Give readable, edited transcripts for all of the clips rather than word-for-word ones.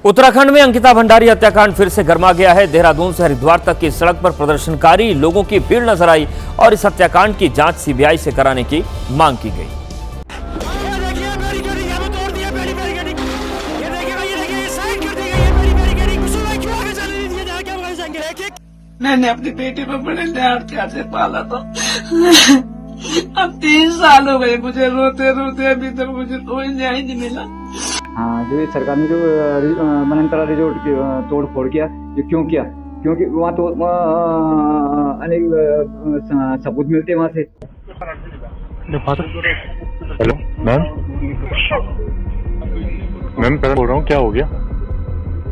उत्तराखंड में अंकिता भंडारी हत्याकांड फिर से गर्मा गया है। देहरादून से हरिद्वार तक की सड़क पर प्रदर्शनकारी लोगों की भीड़ नजर आई और इस हत्याकांड की जांच सीबीआई से कराने की मांग की गई। मैंने अपनी बेटी को बड़े लाड़ प्यार से पाला था। अब 3 साल हो गए मुझे रोते रोते, अभी तक मुझे कोई न्याय नहीं मिला। हाँ, जो ये सरकार ने जो मनंतरा रिजोर्ट की तोड़ फोड़ किया, ये क्यों किया? क्योंकि वहाँ तो अनेक सबूत मिलते हैं वहाँ से। हेलो मैम, पहले बोल रहा हूँ क्या हो गया?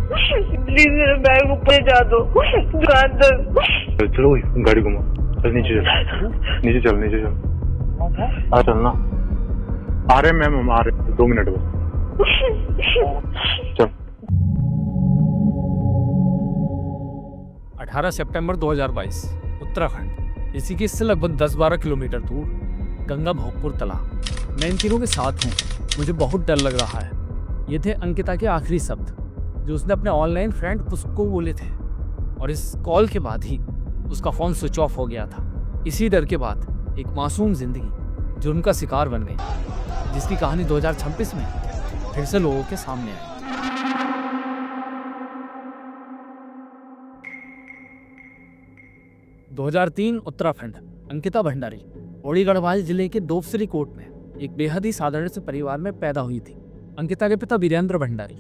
प्लीज मेरा बैग ऊपर जा दो। चलो गाड़ी घुमा, चल नीचे चल आ चलना। आ रहे मैम, हम आ रहे 2 मिनट बस। चल। 18 सितंबर 2022 उत्तराखंड। इसी के इससे लगभग 10-12 किलोमीटर दूर गंगा भोगपुर तालाब। मैं इन तीनों के साथ हूँ। मुझे बहुत डर लग रहा है। ये थे अंकिता के आखिरी शब्द जो उसने अपने ऑनलाइन फ्रेंड पुष्प को बोले थे, और इस कॉल के बाद ही उसका फ़ोन स्विच ऑफ हो गया था। इसी डर के बाद एक मासूम जिंदगी जुर्म का शिकार बन गई, जिसकी कहानी 2026 में फिर से लोगों के सामने आई। – 2003 उत्तराखंड। अंकिता भंडारी ओड़ी गढ़वाल जिले के दोपसरी कोट में एक बेहद ही साधारण से परिवार में पैदा हुई थी। अंकिता के पिता वीरेंद्र भंडारी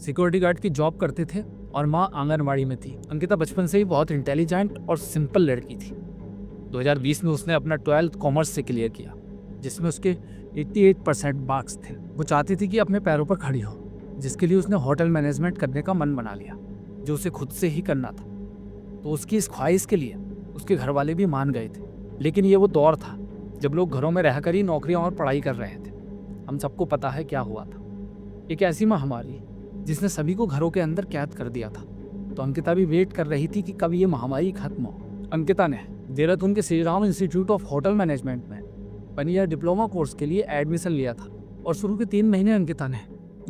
सिक्योरिटी गार्ड की जॉब करते थे और मां आंगनवाड़ी में थी। अंकिता बचपन से ही बहुत इंटेलिजेंट और सिंपल लड़की थी। 2020 में उसने अपना 12th कॉमर्स से क्लियर किया, जिसमें उसके 88% मार्क्स थे। वो चाहती थी कि अपने पैरों पर खड़ी हो, जिसके लिए उसने होटल मैनेजमेंट करने का मन बना लिया, जो उसे खुद से ही करना था। तो उसकी इस ख्वाहिश के लिए उसके घर वाले भी मान गए थे। लेकिन ये वो दौर था जब लोग घरों में रहकर ही नौकरियां और पढ़ाई कर रहे थे। हम सबको पता है क्या हुआ था। एक ऐसी महामारी जिसने सभी को घरों के अंदर कैद कर दिया था। तो अंकिता भी वेट कर रही थी कि कब ये महामारी खत्म हो। अंकिता ने देहरादून के Shri Ram institute of hotel management में 1 ईयर डिप्लोमा कोर्स के लिए एडमिशन लिया था और शुरू के 3 महीने अंकिता ने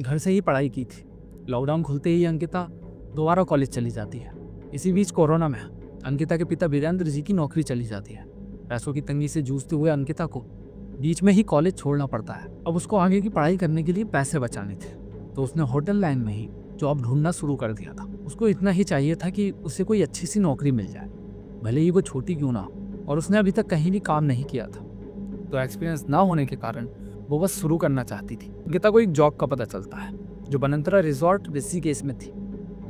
घर से ही पढ़ाई की थी। लॉकडाउन खुलते ही अंकिता दोबारा कॉलेज चली जाती है। इसी बीच कोरोना में अंकिता के पिता वीरेंद्र जी की नौकरी चली जाती है। पैसों की तंगी से जूझते हुए अंकिता को बीच में ही कॉलेज छोड़ना पड़ता है। अब उसको आगे की पढ़ाई करने के लिए पैसे बचाने थे, तो उसने होटल लाइन में ही जॉब ढूंढना शुरू कर दिया था। उसको इतना ही चाहिए था कि उसे कोई अच्छी सी नौकरी मिल जाए, भले ही वो छोटी क्यों ना हो, और उसने अभी तक कहीं भी काम नहीं किया था। तो एक्सपीरियंस ना होने के कारण वो बस शुरू करना चाहती थी। अंकिता को एक जॉब का पता चलता है जो बनंतरा रिजॉर्ट ऋषिकेश में थी।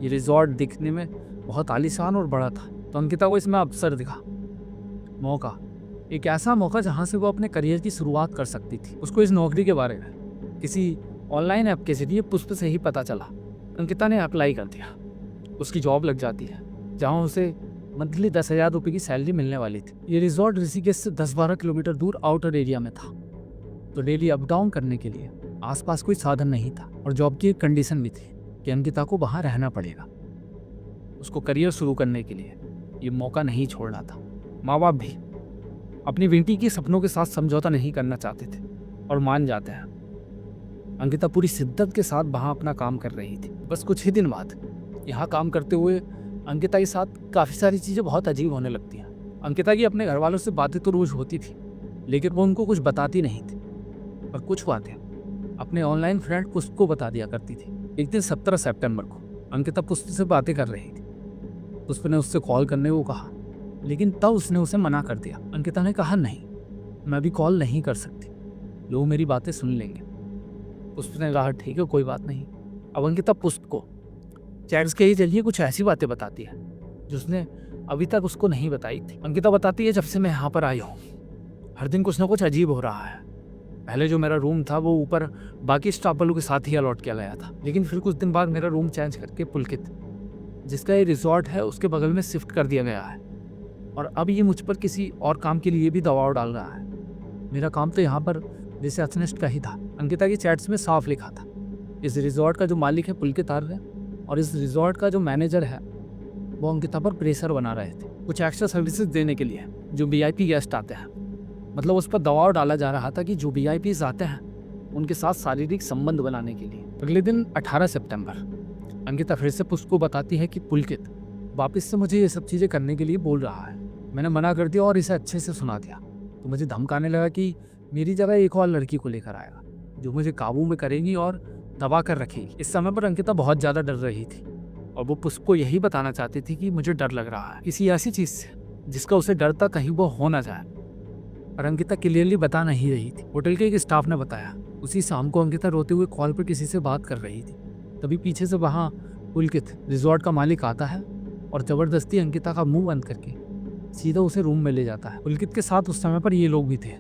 ये रिजॉर्ट दिखने में बहुत आलीशान और बड़ा था, तो अंकिता को इसमें अवसर दिखा, मौका, एक ऐसा मौका जहाँ से वो अपने करियर की शुरुआत कर सकती थी। उसको इस नौकरी के बारे में किसी ऑनलाइन ऐप के जरिए पुष्प से ही पता चला। अंकिता ने अप्लाई कर दिया। उसकी जॉब लग जाती है जहाँ उसे मंथली 10,000 रुपये की सैलरी मिलने वाली थी। ये रिजॉर्ट ऋषिकेश से 10-12 किलोमीटर दूर आउटर एरिया में था, तो डेली अप डाउन करने के लिए आसपास कोई साधन नहीं था। और जॉब की एक कंडीशन भी थी कि अंकिता को वहाँ रहना पड़ेगा। उसको करियर शुरू करने के लिए ये मौका नहीं छोड़ना था। माँ बाप भी अपनी बेटी के सपनों के साथ समझौता नहीं करना चाहते थे और मान जाते हैं। अंकिता पूरी शिद्दत के साथ वहाँ अपना काम कर रही थी। बस कुछ ही दिन बाद यहाँ काम करते हुए अंकिता के साथ काफ़ी सारी चीज़ें बहुत अजीब होने लगती हैं। अंकिता की अपने घर वालों से बातें तो रोज़ होती थी, लेकिन वो उनको कुछ बताती नहीं थी। और कुछ बातें अपने ऑनलाइन फ्रेंड पुष्प को बता दिया करती थी। एक दिन 17 सितंबर को अंकिता पुष्प से बातें कर रही थी। पुष्प ने उससे कॉल करने को कहा, लेकिन तब उसने उसे मना कर दिया। अंकिता ने कहा, नहीं, मैं अभी कॉल नहीं कर सकती, लोग मेरी बातें सुन लेंगे। पुष्प ने कहा, ठीक है, कोई बात नहीं। अब अंकिता पुष्प को चैट्स के ही जरिए कुछ ऐसी बातें बताती है जो उसने अभी तक उसको नहीं बताई थी। अंकिता बताती है, जब से मैं यहाँ पर आई हूँ हर दिन कुछ ना कुछ अजीब हो रहा है। पहले जो मेरा रूम था वो ऊपर बाकी स्टाफ वालों के साथ ही अलॉट किया गया था, लेकिन फिर कुछ दिन बाद मेरा रूम चेंज करके पुलकित, जिसका ये रिजॉर्ट है, उसके बगल में शिफ्ट कर दिया गया है। और अब ये मुझ पर किसी और काम के लिए भी दबाव डाल रहा है। मेरा काम तो यहाँ पर रिसेप्शनिस्ट का ही था। अंकिता की चैट्स में साफ लिखा था, इस रिजॉर्ट का जो मालिक है पुलकित आर्य, और इस रिजॉर्ट का जो मैनेजर है वो अंकिता पर प्रेशर बना रहे थे कुछ एक्स्ट्रा सर्विसेज देने के लिए जो वीआईपी गेस्ट आते हैं। मतलब उस पर दबाव डाला जा रहा था कि जो वीआईपीज आते हैं उनके साथ शारीरिक संबंध बनाने के लिए। अगले दिन 18 सितंबर अंकिता फिर से पुष्प को बताती है कि पुलकित वापस से मुझे ये सब चीज़ें करने के लिए बोल रहा है। मैंने मना कर दिया और इसे अच्छे से सुना दिया, तो मुझे धमकाने लगा कि मेरी जगह एक और लड़की को लेकर आएगा जो मुझे काबू में करेगी और दबा कर रखेगी। इस समय पर अंकिता बहुत ज़्यादा डर रही थी और वो पुष्प को यही बताना चाहती थी कि मुझे डर लग रहा है किसी ऐसी चीज़ से जिसका उसे डर था कहीं वो हो ना जाए, और अंकिता क्लियरली बता नहीं रही थी। होटल के एक स्टाफ ने बताया उसी शाम को अंकिता रोते हुए कॉल पर किसी से बात कर रही थी। तभी पीछे से वहाँ पुलकित रिजॉर्ट का मालिक आता है और ज़बरदस्ती अंकिता का मुंह बंद करके सीधा उसे रूम में ले जाता है। पुलकित के साथ उस समय पर ये लोग भी थे,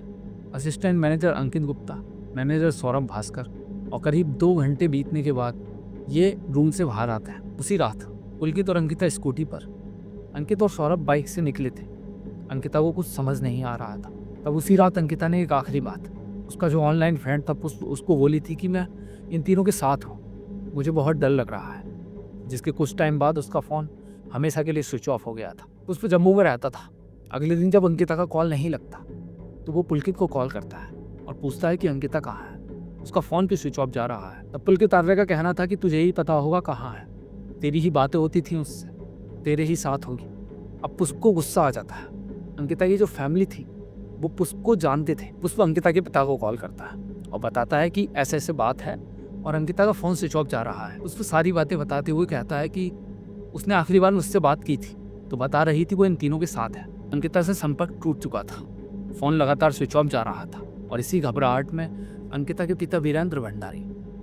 असिस्टेंट मैनेजर अंकित गुप्ता, मैनेजर सौरभ भास्कर, और करीब 2 घंटे बीतने के बाद ये रूम से बाहर आता है। उसी रात पुलकित और अंकिता स्कूटी पर, अंकित और सौरभ बाइक से निकले थे। अंकिता को कुछ समझ नहीं आ रहा था। तब उसी रात अंकिता ने एक आखिरी बात उसका जो ऑनलाइन फ्रेंड था उसको बोली थी कि मैं इन तीनों के साथ हूँ, मुझे बहुत डर लग रहा है। जिसके कुछ टाइम बाद उसका फ़ोन हमेशा के लिए स्विच ऑफ हो गया था। उस पर जम्मू में रहता था। अगले दिन जब अंकिता का कॉल नहीं लगता तो वो पुलकित को कॉल करता है और पूछता है कि अंकिता कहाँ है, उसका फ़ोन भी स्विच ऑफ जा रहा है। तब पुलकित आर्य का कहना था कि तुझे ही पता होगा कहाँ है, तेरी ही बातें होती थी उससे, तेरे ही साथ होगी। अब पुष्प को गुस्सा आ जाता है। अंकिता की जो फैमिली थी वो पुष्प को जानते थे। पुष्प अंकिता के पिता को कॉल करता है और बताता है कि ऐसे ऐसे बात है और अंकिता का फ़ोन स्विच ऑफ जा रहा है। पुष्प सारी बातें बताते हुए कहता है कि उसने आखिरी बार मुझसे बात की थी तो बता रही थी वो इन तीनों के साथ है। अंकिता से संपर्क टूट चुका था, फ़ोन लगातार स्विच ऑफ जा रहा था और इसी घबराहट में अंकिता के पिता वीरेंद्र भंडारी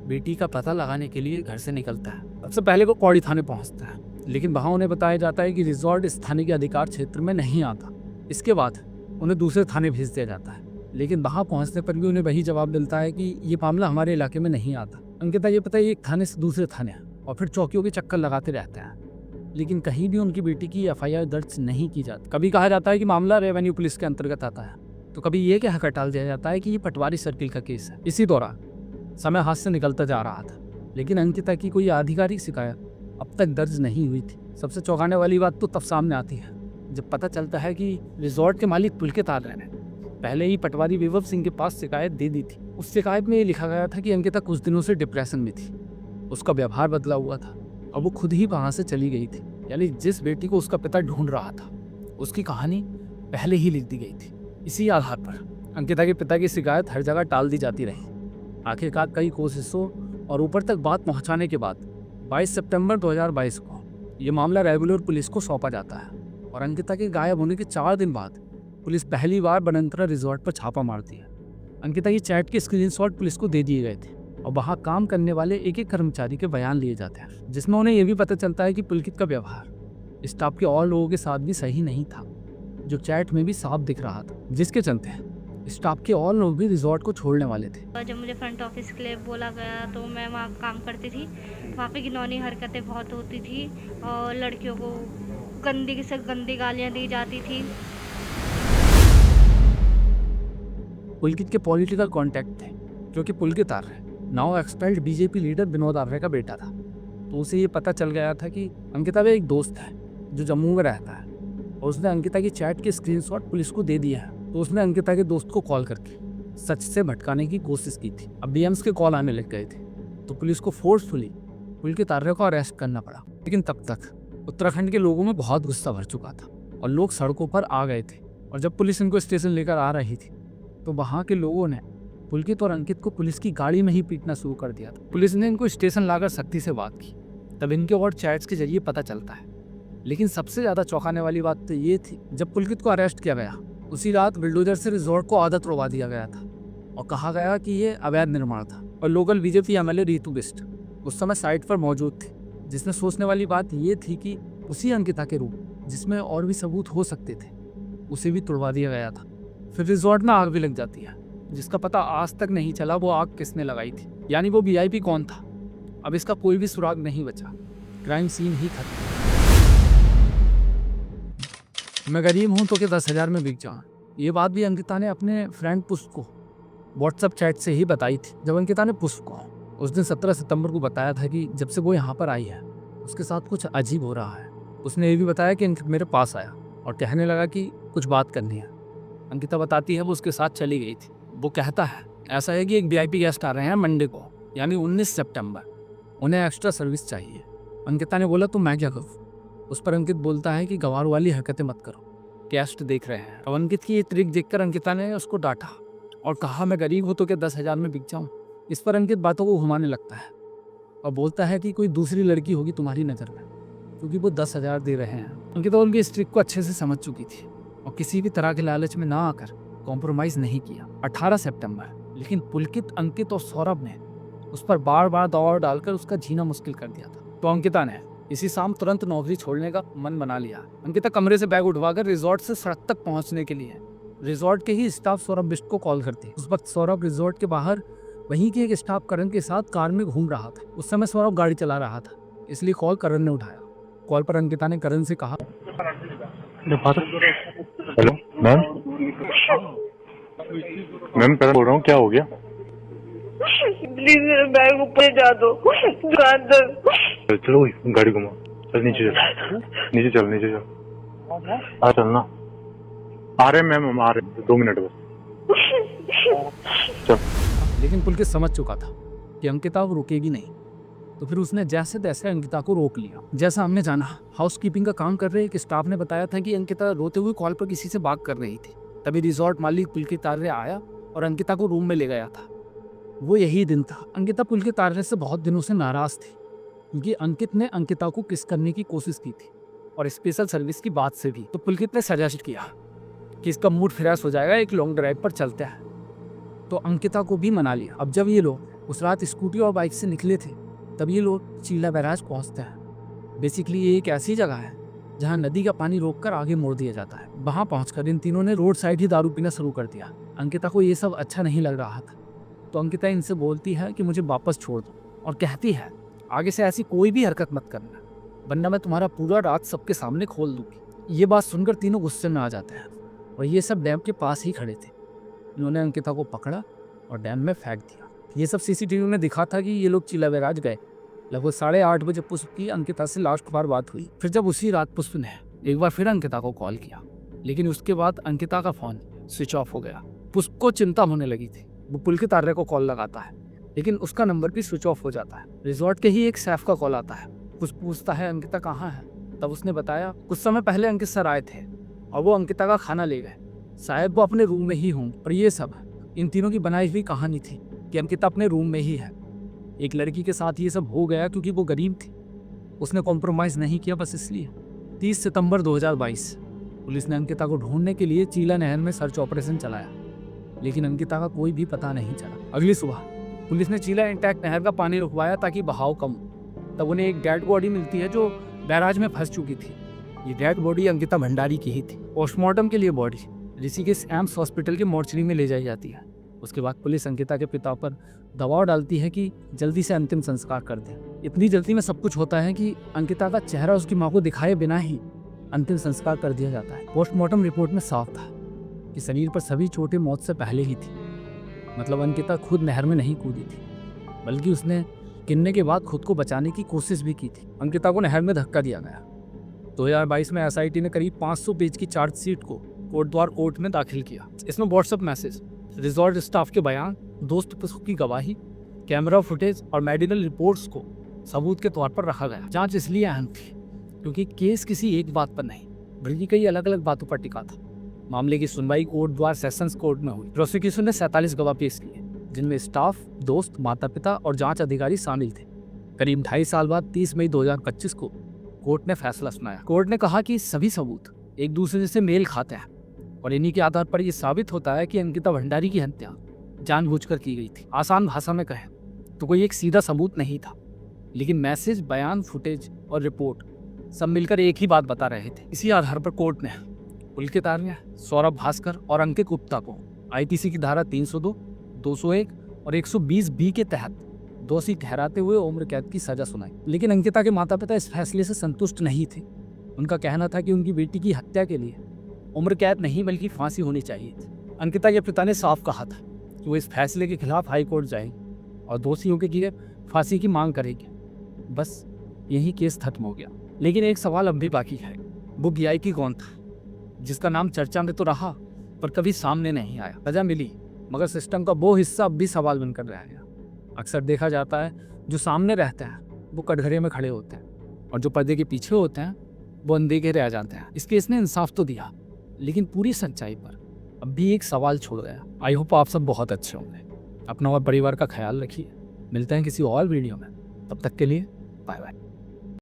बेटी का पता लगाने के लिए घर से निकलता है। सबसे पहले वो कौड़ी थाने पहुंचता है, लेकिन वहाँ उन्हें बताया जाता है कि रिजॉर्ट इस थाने के अधिकार क्षेत्र में नहीं आता। इसके बाद उन्हें दूसरे थाने भेज दिया जाता है, लेकिन वहाँ पहुँचने पर भी उन्हें वही जवाब मिलता है कि ये मामला हमारे इलाके में नहीं आता। अंकिता ये पता है एक थाने से दूसरे थाने और फिर चौकियों के चक्कर लगाते रहते हैं, लेकिन कहीं भी उनकी बेटी की FIR दर्ज नहीं की जाती। कभी कहा जाता है कि मामला रेवेन्यू पुलिस के अंतर्गत आता है, तो कभी ये कह टाल दिया जाता है कि ये पटवारी सर्किल का केस है। इसी दौरान समय हाथ से निकलता जा रहा था, लेकिन अंकिता की कोई आधिकारिक शिकायत अब तक दर्ज नहीं हुई थी। सबसे चौंकाने वाली बात तो तब सामने आती है जब पता चलता है कि रिजॉर्ट के मालिक पुलकित आर्य ने पहले ही पटवारी विभव सिंह के पास शिकायत दे दी थी। उस शिकायत में ये लिखा गया था कि अंकिता कुछ दिनों से डिप्रेशन में थी, उसका व्यवहार बदला हुआ था और वो खुद ही वहाँ से चली गई थी। यानी जिस बेटी को उसका पिता ढूंढ रहा था उसकी कहानी पहले ही लिख दी गई थी। इसी आधार पर अंकिता के पिता की शिकायत हर जगह टाल दी जाती रही। आखिरकार कई कोशिशों और ऊपर तक बात पहुंचाने के बाद 22 सितंबर 2022 को ये मामला रेगुलर पुलिस को सौंपा जाता है और अंकिता के गायब होने के 4 दिन बाद पुलिस पहली बार बनंतरा रिजॉर्ट पर छापा मारती है। अंकिता की चैट के स्क्रीनशॉट पुलिस को दे दिए गए थे और वहाँ काम करने वाले एक एक कर्मचारी के बयान लिए जाते हैं, जिसमें उन्हें यह भी पता चलता है कि पुलकित का व्यवहार स्टाफ के और लोगों के साथ भी सही नहीं था, जो चैट में भी साफ दिख रहा था, जिसके चलते स्टाफ के और लोग भी रिजॉर्ट को छोड़ने वाले थे। जब मुझे फ्रंट ऑफिस के लिए बोला गया तो मैं वहाँ काम करती थी। वहाँ पे घिनौनी हरकतें बहुत होती थी और लड़कियों को गंदी से गंदी गालियाँ दी जाती थी। पुलकित के पॉलिटिकल कॉन्टैक्ट थे, क्योंकि Pulkit Arya now expelled BJP leader Vinod Arya का बेटा था। तो उसे ये पता चल गया था कि अंकिता का एक दोस्त है जो जम्मू में रहता है और उसने अंकिता की चैट के स्क्रीनशॉट पुलिस को दे दिया है। तो उसने अंकिता के दोस्त को कॉल करके सच से भटकाने की कोशिश की थी। अब BMs के कॉल आने लग गए थे, तो पुलिस को फोर्सफुली पुलकित आर्य को अरेस्ट करना पड़ा। लेकिन तब तक उत्तराखंड के लोगों में बहुत गुस्सा भर चुका था और लोग सड़कों पर आ गए थे। और जब पुलिस इनको स्टेशन लेकर आ रही थी तो वहाँ के लोगों ने पुलकित और अंकित को पुलिस की गाड़ी में ही पीटना शुरू कर दिया था। पुलिस ने इनको स्टेशन लाकर सख्ती से बात की, तब इनके और चैट्स के जरिए पता चलता है। लेकिन सबसे ज़्यादा चौंकाने वाली बात तो ये थी, जब पुलकित को अरेस्ट किया गया उसी रात बिल्डोजर से रिजॉर्ट को आधा तोड़वा दिया गया था और कहा गया कि ये अवैध निर्माण था। और local BJP MLA Ritu Bisht उस समय साइट पर मौजूद थी, जिसमें सोचने वाली बात ये थी कि उसी अंकिता के रूप जिसमें और भी सबूत हो सकते थे उसे भी तोड़वा दिया गया था। फिर रिजॉर्ट में आग भी लग जाती है, जिसका पता आज तक नहीं चला वो आग किसने लगाई थी, यानी वो VIP कौन था। अब इसका कोई भी सुराग नहीं बचा, क्राइम सीन ही खत्म। मैं गरीब हूँ तो क्या 10,000 में बिक जाऊँ, ये बात भी अंकिता ने अपने फ्रेंड पुष्प को व्हाट्सएप चैट से ही बताई थी। जब अंकिता ने पुष्प को उस दिन 17 सितंबर को बताया था कि जब से वो यहाँ पर आई है उसके साथ कुछ अजीब हो रहा है, उसने ये भी बताया कि अंकित मेरे पास आया और कहने लगा कि कुछ बात करनी है। अंकिता बताती है वो उसके साथ चली गई थी। वो कहता है ऐसा है कि एक VIP गेस्ट आ रहे हैं मंडे को, यानी 19 सितंबर, उन्हें एक्स्ट्रा सर्विस चाहिए। अंकिता ने बोला तो मैं क्या करूँ। उस पर अंकित बोलता है कि गंवार वाली हरकतें मत करो, कैस्ट देख रहे हैं। अब अंकित की ये ट्रिक देखकर अंकिता ने उसको डांटा और कहा मैं गरीब हूँ तो क्या 10,000 में बिक जाऊँ। इस पर अंकित बातों को घुमाने लगता है और बोलता है कि कोई दूसरी लड़की होगी तुम्हारी नज़र में, क्योंकि वो 10,000 दे रहे हैं। अंकिता उनकी इस ट्रिक को अच्छे से समझ चुकी थी और किसी भी तरह के लालच में ना आकर कॉम्प्रोमाइज़ नहीं किया। 18 सितंबर, लेकिन पुलकित, अंकित और सौरभ ने उस पर बार बार दबाव डालकर उसका जीना मुश्किल कर दिया था। तो अंकिता ने इसी शाम तुरंत नौकरी छोड़ने का मन बना लिया। अंकिता कमरे से बैग उठवाकर रिजॉर्ट से सड़क तक पहुंचने के लिए रिजॉर्ट के ही स्टाफ सौरभ बिष्ट को कॉल करती। उस वक्त सौरभ रिजॉर्ट के बाहर वहीं के एक स्टाफ करण के साथ कार में घूम रहा था। उस समय सौरभ गाड़ी चला रहा था, इसलिए कॉल करण ने उठाया। कॉल पर अंकिता ने करण से कहा, हेलो मैम, मैम करण बोल रहा हूँ, क्या हो गया? प्लीज मेरा बैग ऊपर जा दो दुकान तक। चलो गाड़ी घुमा, चल नीचे चल, नीचे चल, नीचे चल, आ चलना। आ रहे मैम, हम आ रहे, 2 मिनट बस, चल। लेकिन पुलकित समझ चुका था कि अंकिता वो रुकेगी नहीं, तो फिर उसने जैसे तैसे अंकिता को रोक लिया। जैसा हमने जाना, हाउसकीपिंग का काम कर रहे एक स्टाफ ने बताया था कि अंकिता रोते हुए कॉल पर किसी से बात कर रही थी। तभी रिजॉर्ट मालिक पुलकित आर्य आया और अंकिता को रूम में ले गया था। वो यही दिन था। अंकिता पुलकित आर्य से बहुत दिनों से नाराज थी, क्योंकि अंकित ने अंकिता को किस करने की कोशिश की थी और स्पेशल सर्विस की बात से भी। तो पुलकित ने सजेस्ट किया कि इसका मूड फ्रेश हो जाएगा, एक लॉन्ग ड्राइव पर चलते हैं। तो अंकिता को भी मना लिया। अब जब ये लोग उस रात स्कूटी और बाइक से निकले थे, तब ये लोग चीला बैराज पहुंचते हैं। बेसिकली ये एक ऐसी जगह है जहां नदी का पानी रोककर आगे मोड़ दिया जाता है। वहां पहुंचकर इन तीनों ने रोड साइड ही दारू पीना शुरू कर दिया। अंकिता को ये सब अच्छा नहीं लग रहा था, तो अंकिता इनसे बोलती है कि मुझे वापस छोड़ दो और कहती है आगे से ऐसी कोई भी हरकत मत करना, वरना मैं तुम्हारा पूरा राज सबके सामने खोल दूंगी। ये बात सुनकर तीनों गुस्से में आ जाते हैं और ये सब डैम के पास ही खड़े थे। इन्होंने अंकिता को पकड़ा और डैम में फेंक दिया। ये सब सीसीटीवी में दिखा था कि ये लोग चीला बैराज गए। लगभग 8:30 बजे पुष्प की अंकिता से लास्ट बार बात हुई। फिर जब उसी रात पुष्प ने एक बार फिर अंकिता को कॉल किया, लेकिन उसके बाद अंकिता का फोन स्विच ऑफ हो गया। पुष्प को चिंता होने लगी थी। वो पुलकित आर्य को कॉल लगाता है, लेकिन उसका नंबर भी स्विच ऑफ हो जाता है। रिजॉर्ट के ही एक शेफ का कॉल आता है। पुष्प पूछता है अंकिता कहाँ है। तब उसने बताया कुछ समय पहले अंकित सर आए थे और वो अंकिता का खाना ले गए, शायद वो अपने रूम में ही हों। और ये सब इन तीनों की बनाई हुई कहानी थी कि अंकिता अपने रूम में ही है। एक लड़की के साथ ये सब हो गया क्योंकि वो गरीब थी, उसने कॉम्प्रोमाइज़ नहीं किया बस इसलिए। 30 सितंबर 2022 पुलिस ने अंकिता को ढूंढने के लिए चीला नहर में सर्च ऑपरेशन चलाया, लेकिन अंकिता का कोई भी पता नहीं चला। अगली सुबह पुलिस ने चीला इंटैक्ट नहर का पानी रुकवाया ताकि बहाव कम हो। तब उन्हें एक डेड बॉडी मिलती है जो बैराज में फंस चुकी थी। ये डेड बॉडी अंकिता भंडारी की ही थी। पोस्टमार्टम के लिए बॉडी ऋषिकेश एम्स हॉस्पिटल के मोर्चरी में ले जाई जाती है। उसके बाद पुलिस अंकिता के पिता पर दबाव डालती है कि जल्दी से अंतिम संस्कार कर दें। इतनी जल्दी में सब कुछ होता है कि अंकिता का चेहरा उसकी मां को दिखाए बिना ही अंतिम संस्कार कर दिया जाता है। पोस्टमार्टम रिपोर्ट में साफ था कि शरीर पर सभी चोटें मौत से पहले ही थी। मतलब अंकिता खुद नहर में नहीं कूदी थी, बल्कि उसने गिरने के बाद खुद को बचाने की कोशिश भी की थी। अंकिता को नहर में धक्का दिया गया। 2022 में एसआईटी ने करीब 500 पेज की चार्जशीट को कोटद्वार कोर्ट में दाखिल किया। इसमें व्हाट्सएप मैसेज, रिजॉर्ट स्टाफ के बयान, दोस्त पुष्प की गवाही, कैमरा फुटेज और मेडिकल रिपोर्ट्स को सबूत के तौर पर रखा गया। जांच इसलिए अहम थी क्योंकि केस किसी एक बात पर नहीं बल्कि कई अलग अलग बातों पर टिका था। मामले की सुनवाई कोटद्वार सेशंस कोर्ट में हुई। प्रोसिक्यूशन ने 47 गवाह पेश किए, जिनमें स्टाफ, दोस्त, माता पिता और जांच अधिकारी शामिल थे। करीब 2.5 साल बाद 30 मई 2025 को कोर्ट ने फैसला सुनाया। कोर्ट ने कहा कि सभी सबूत एक दूसरे से मेल खाते हैं और इन्हीं के आधार पर यह साबित होता है कि अंकिता भंडारी की हत्या जानबूझकर की गई थी। आसान भाषा में कहें तो कोई एक सीधा सबूत नहीं था, लेकिन मैसेज, बयान, फुटेज और रिपोर्ट सब मिलकर एक ही बात बता रहे थे। इसी आधार पर कोर्ट ने पुलकित आर्य, सौरभ भास्कर और अंकित गुप्ता को आईपीसी की धारा 302, 201 और 120 बी के तहत दोषी ठहराते हुए उम्र कैद की सजा सुनाई। लेकिन अंकिता के माता पिता इस फैसले से संतुष्ट नहीं थे। उनका कहना था कि उनकी बेटी की हत्या के लिए उम्र कैद नहीं बल्कि फांसी होनी चाहिए थी। अंकिता के पिता ने साफ कहा था कि वो इस फैसले के खिलाफ हाई कोर्ट जाएंगे और दोषियों के लिए फांसी की मांग करेंगे। बस यही केस खत्म हो गया। लेकिन एक सवाल अब भी बाकी है, वो वीआईपी कौन था जिसका नाम चर्चा में तो रहा पर कभी सामने नहीं आया। सजा मिली मगर सिस्टम का वो हिस्सा अब भी सवाल बनकर रह गया। अक्सर देखा जाता है जो सामने रहते हैं वो कटघरे में खड़े होते हैं और जो पर्दे के पीछे होते हैं वो अनदेखे रह जाते हैं। इस केस ने इंसाफ तो दिया, लेकिन पूरी सच्चाई पर अब भी एक सवाल छोड़ गया। आई होप आप सब बहुत अच्छे होंगे। अपना और परिवार का ख्याल रखिए। मिलते हैं किसी और वीडियो में, तब तक के लिए बाय बाय।